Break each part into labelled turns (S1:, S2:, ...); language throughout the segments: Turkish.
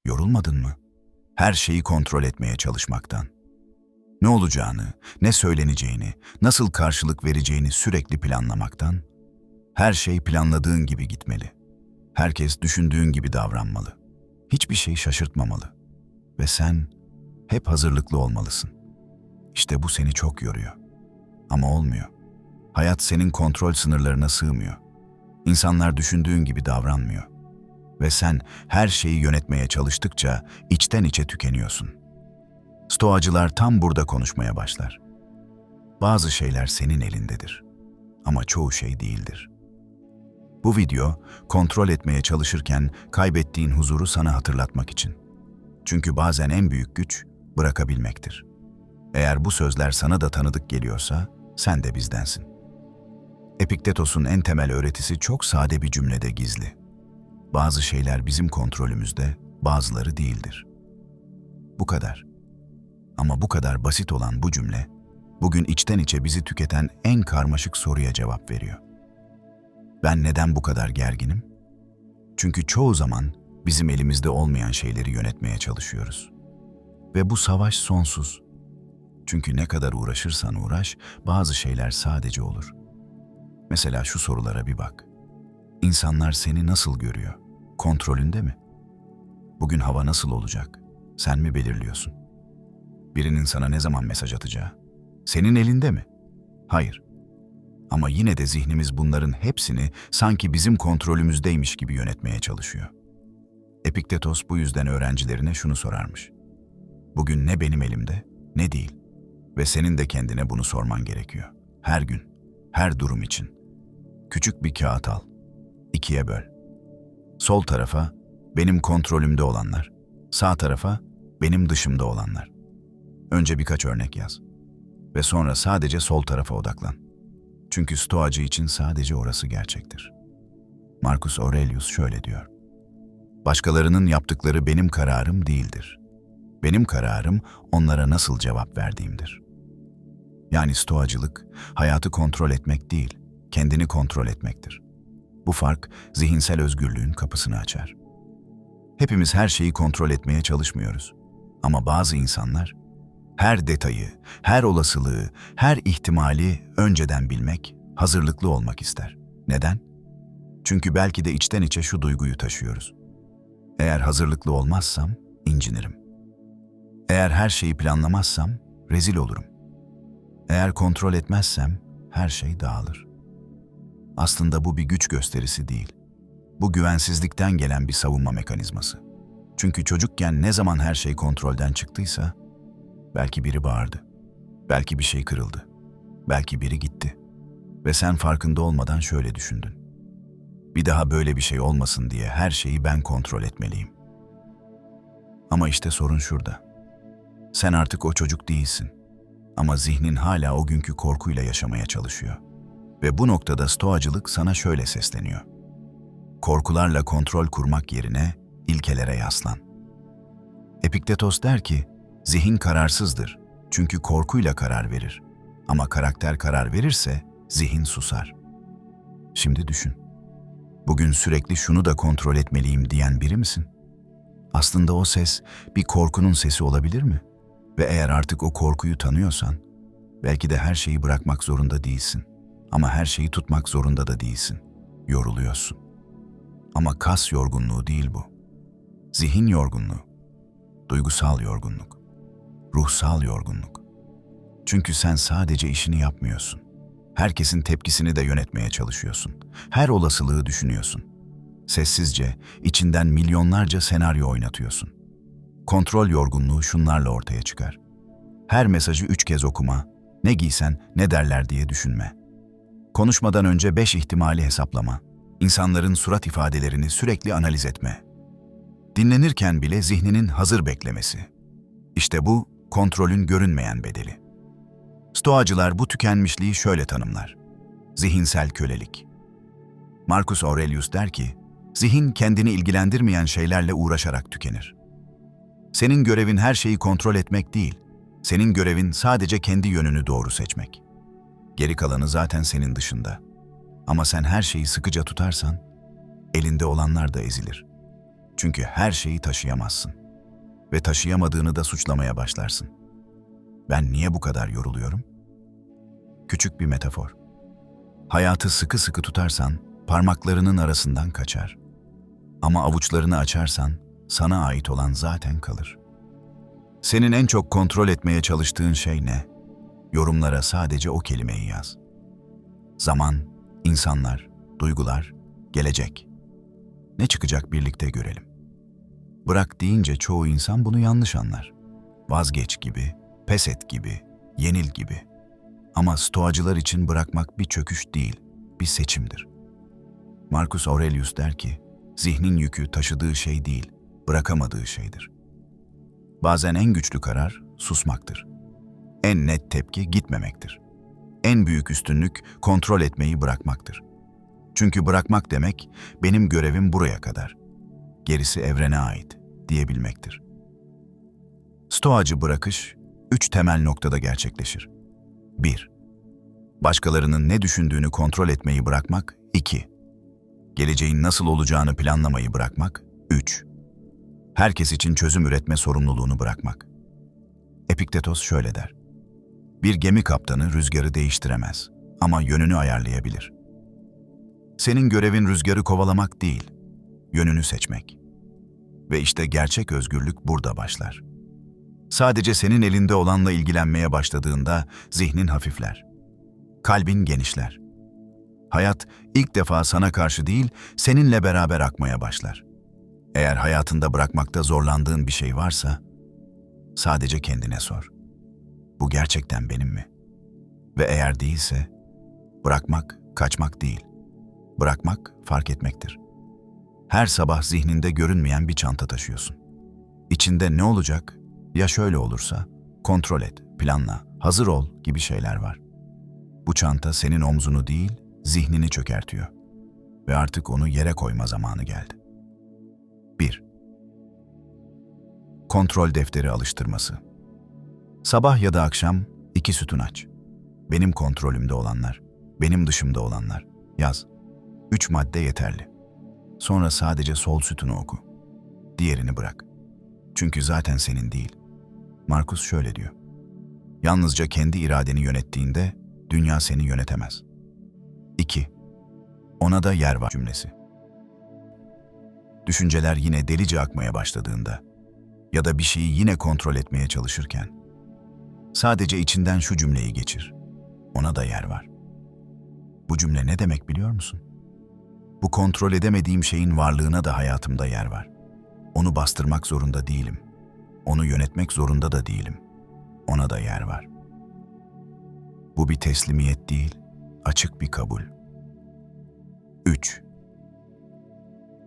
S1: Yorulmadın mı? Her şeyi kontrol etmeye çalışmaktan. Ne olacağını, ne söyleneceğini, nasıl karşılık vereceğini sürekli planlamaktan. Her şey planladığın gibi gitmeli. Herkes düşündüğün gibi davranmalı. Hiçbir şey şaşırtmamalı. Ve sen hep hazırlıklı olmalısın. İşte bu seni çok yoruyor. Ama olmuyor. Hayat senin kontrol sınırlarına sığmıyor. İnsanlar düşündüğün gibi davranmıyor. Ve sen her şeyi yönetmeye çalıştıkça içten içe tükeniyorsun. Stoacılar tam burada konuşmaya başlar. Bazı şeyler senin elindedir. Ama çoğu şey değildir. Bu video, kontrol etmeye çalışırken kaybettiğin huzuru sana hatırlatmak için. Çünkü bazen en büyük güç bırakabilmektir. Eğer bu sözler sana da tanıdık geliyorsa, sen de bizdensin. Epiktetos'un en temel öğretisi çok sade bir cümlede gizli. Bazı şeyler bizim kontrolümüzde, bazıları değildir. Bu kadar. Ama bu kadar basit olan bu cümle, bugün içten içe bizi tüketen en karmaşık soruya cevap veriyor. Ben neden bu kadar gerginim? Çünkü çoğu zaman bizim elimizde olmayan şeyleri yönetmeye çalışıyoruz. Ve bu savaş sonsuz. Çünkü ne kadar uğraşırsan uğraş, bazı şeyler sadece olur. Mesela şu sorulara bir bak. İnsanlar seni nasıl görüyor? Kontrolünde mi? Bugün hava nasıl olacak? Sen mi belirliyorsun? Birinin sana ne zaman mesaj atacağı? Senin elinde mi? Hayır. Ama yine de zihnimiz bunların hepsini sanki bizim kontrolümüzdeymiş gibi yönetmeye çalışıyor. Epiktetos bu yüzden öğrencilerine şunu sorarmış. Bugün ne benim elimde, ne değil. Ve senin de kendine bunu sorman gerekiyor. Her gün, her durum için. Küçük bir kağıt al. 2'ye böl. Sol tarafa benim kontrolümde olanlar, sağ tarafa benim dışımda olanlar. Önce birkaç örnek yaz. Ve sonra sadece sol tarafa odaklan. Çünkü Stoacı için sadece orası gerçektir. Marcus Aurelius şöyle diyor. Başkalarının yaptıkları benim kararım değildir. Benim kararım onlara nasıl cevap verdiğimdir. Yani Stoacılık, hayatı kontrol etmek değil, kendini kontrol etmektir. Bu fark, zihinsel özgürlüğün kapısını açar. Hepimiz her şeyi kontrol etmeye çalışmıyoruz. Ama bazı insanlar, her detayı, her olasılığı, her ihtimali önceden bilmek, hazırlıklı olmak ister. Neden? Çünkü belki de içten içe şu duyguyu taşıyoruz. Eğer hazırlıklı olmazsam, incinirim. Eğer her şeyi planlamazsam, rezil olurum. Eğer kontrol etmezsem, her şey dağılır. Aslında bu bir güç gösterisi değil. Bu güvensizlikten gelen bir savunma mekanizması. Çünkü çocukken ne zaman her şey kontrolden çıktıysa, belki biri bağırdı, belki bir şey kırıldı, belki biri gitti. Ve sen farkında olmadan şöyle düşündün. Bir daha böyle bir şey olmasın diye her şeyi ben kontrol etmeliyim. Ama işte sorun şurada. Sen artık o çocuk değilsin. Ama zihnin hala o günkü korkuyla yaşamaya çalışıyor. Ve bu noktada Stoacılık sana şöyle sesleniyor. Korkularla kontrol kurmak yerine ilkelere yaslan. Epiktetos der ki, zihin kararsızdır çünkü korkuyla karar verir. Ama karakter karar verirse zihin susar. Şimdi düşün. Bugün sürekli şunu da kontrol etmeliyim diyen biri misin? Aslında o ses bir korkunun sesi olabilir mi? Ve eğer artık o korkuyu tanıyorsan, belki de her şeyi bırakmak zorunda değilsin. Ama her şeyi tutmak zorunda da değilsin. Yoruluyorsun. Ama kas yorgunluğu değil bu. Zihin yorgunluğu, duygusal yorgunluk, ruhsal yorgunluk. Çünkü sen sadece işini yapmıyorsun. Herkesin tepkisini de yönetmeye çalışıyorsun. Her olasılığı düşünüyorsun. Sessizce, içinden milyonlarca senaryo oynatıyorsun. Kontrol yorgunluğu şunlarla ortaya çıkar. Her mesajı 3 kez okuma, ne giysen ne derler diye düşünme. Konuşmadan önce 5 ihtimali hesaplama. İnsanların surat ifadelerini sürekli analiz etme. Dinlenirken bile zihninin hazır beklemesi. İşte bu, kontrolün görünmeyen bedeli. Stoacılar bu tükenmişliği şöyle tanımlar. Zihinsel kölelik. Marcus Aurelius der ki, zihin kendini ilgilendirmeyen şeylerle uğraşarak tükenir. Senin görevin her şeyi kontrol etmek değil, senin görevin sadece kendi yönünü doğru seçmek. Geri kalanı zaten senin dışında. Ama sen her şeyi sıkıca tutarsan, elinde olanlar da ezilir. Çünkü her şeyi taşıyamazsın. Ve taşıyamadığını da suçlamaya başlarsın. Ben niye bu kadar yoruluyorum? Küçük bir metafor. Hayatı sıkı sıkı tutarsan parmaklarının arasından kaçar. Ama avuçlarını açarsan sana ait olan zaten kalır. Senin en çok kontrol etmeye çalıştığın şey ne? Yorumlara sadece o kelimeyi yaz. Zaman, insanlar, duygular, gelecek. Ne çıkacak birlikte görelim. Bırak deyince çoğu insan bunu yanlış anlar. Vazgeç gibi, pes et gibi, yenil gibi. Ama stoacılar için bırakmak bir çöküş değil, bir seçimdir. Marcus Aurelius der ki, zihnin yükü taşıdığı şey değil, bırakamadığı şeydir. Bazen en güçlü karar susmaktır. En net tepki gitmemektir. En büyük üstünlük kontrol etmeyi bırakmaktır. Çünkü bırakmak demek, benim görevim buraya kadar. Gerisi evrene ait diyebilmektir. Stoacı bırakış, 3 temel noktada gerçekleşir. 1. Başkalarının ne düşündüğünü kontrol etmeyi bırakmak. 2. Geleceğin nasıl olacağını planlamayı bırakmak. 3. Herkes için çözüm üretme sorumluluğunu bırakmak. Epiktetos şöyle der. Bir gemi kaptanı rüzgarı değiştiremez ama yönünü ayarlayabilir. Senin görevin rüzgarı kovalamak değil, yönünü seçmek. Ve işte gerçek özgürlük burada başlar. Sadece senin elinde olanla ilgilenmeye başladığında zihnin hafifler. Kalbin genişler. Hayat ilk defa sana karşı değil, seninle beraber akmaya başlar. Eğer hayatında bırakmakta zorlandığın bir şey varsa, sadece kendine sor. Bu gerçekten benim mi? Ve eğer değilse, bırakmak, kaçmak değil. Bırakmak, fark etmektir. Her sabah zihninde görünmeyen bir çanta taşıyorsun. İçinde ne olacak? Ya şöyle olursa, kontrol et, planla, hazır ol gibi şeyler var. Bu çanta senin omzunu değil, zihnini çökertiyor. Ve artık onu yere koyma zamanı geldi. 1. Kontrol defteri alıştırması. Sabah ya da akşam 2 sütun aç. Benim kontrolümde olanlar, benim dışımda olanlar. Yaz. 3 madde yeterli. Sonra sadece sol sütunu oku. Diğerini bırak. Çünkü zaten senin değil. Marcus şöyle diyor. Yalnızca kendi iradeni yönettiğinde dünya seni yönetemez. 2. Ona da yer var cümlesi. Düşünceler yine delice akmaya başladığında ya da bir şeyi yine kontrol etmeye çalışırken sadece içinden şu cümleyi geçir. Ona da yer var. Bu cümle ne demek biliyor musun? Bu kontrol edemediğim şeyin varlığına da hayatımda yer var. Onu bastırmak zorunda değilim. Onu yönetmek zorunda da değilim. Ona da yer var. Bu bir teslimiyet değil, açık bir kabul. 3.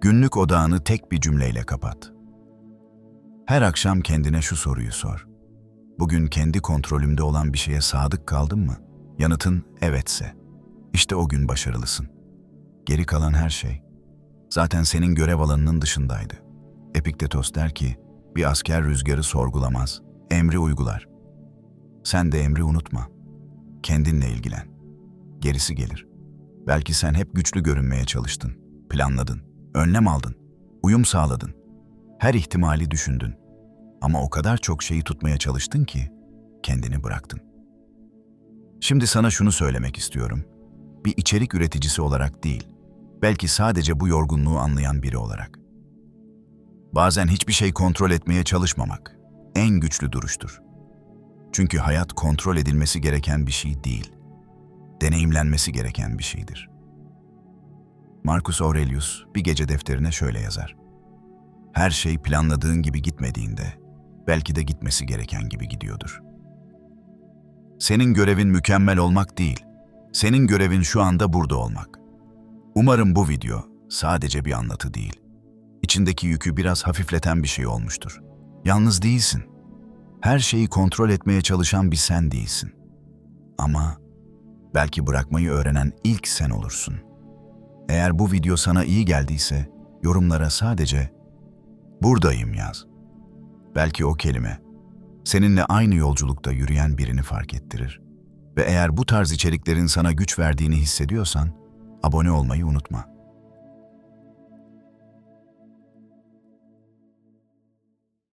S1: Günlük odağını tek bir cümleyle kapat. Her akşam kendine şu soruyu sor. Bugün kendi kontrolümde olan bir şeye sadık kaldım mı? Yanıtın evetse. İşte o gün başarılısın. Geri kalan her şey zaten senin görev alanının dışındaydı. Epiktetos der ki, bir asker rüzgarı sorgulamaz, emri uygular. Sen de emri unutma. Kendinle ilgilen. Gerisi gelir. Belki sen hep güçlü görünmeye çalıştın, planladın, önlem aldın, uyum sağladın. Her ihtimali düşündün. Ama o kadar çok şeyi tutmaya çalıştın ki kendini bıraktın. Şimdi sana şunu söylemek istiyorum. Bir içerik üreticisi olarak değil, belki sadece bu yorgunluğu anlayan biri olarak. Bazen hiçbir şey kontrol etmeye çalışmamak en güçlü duruştur. Çünkü hayat kontrol edilmesi gereken bir şey değil, deneyimlenmesi gereken bir şeydir. Marcus Aurelius bir gece defterine şöyle yazar. Her şey planladığın gibi gitmediğinde, belki de gitmesi gereken gibi gidiyordur. Senin görevin mükemmel olmak değil, senin görevin şu anda burada olmak. Umarım bu video sadece bir anlatı değil, İçindeki yükü biraz hafifleten bir şey olmuştur. Yalnız değilsin. Her şeyi kontrol etmeye çalışan bir sen değilsin. Ama belki bırakmayı öğrenen ilk sen olursun. Eğer bu video sana iyi geldiyse, yorumlara sadece "buradayım" yaz. Belki o kelime, seninle aynı yolculukta yürüyen birini fark ettirir. Ve eğer bu tarz içeriklerin sana güç verdiğini hissediyorsan, abone olmayı unutma.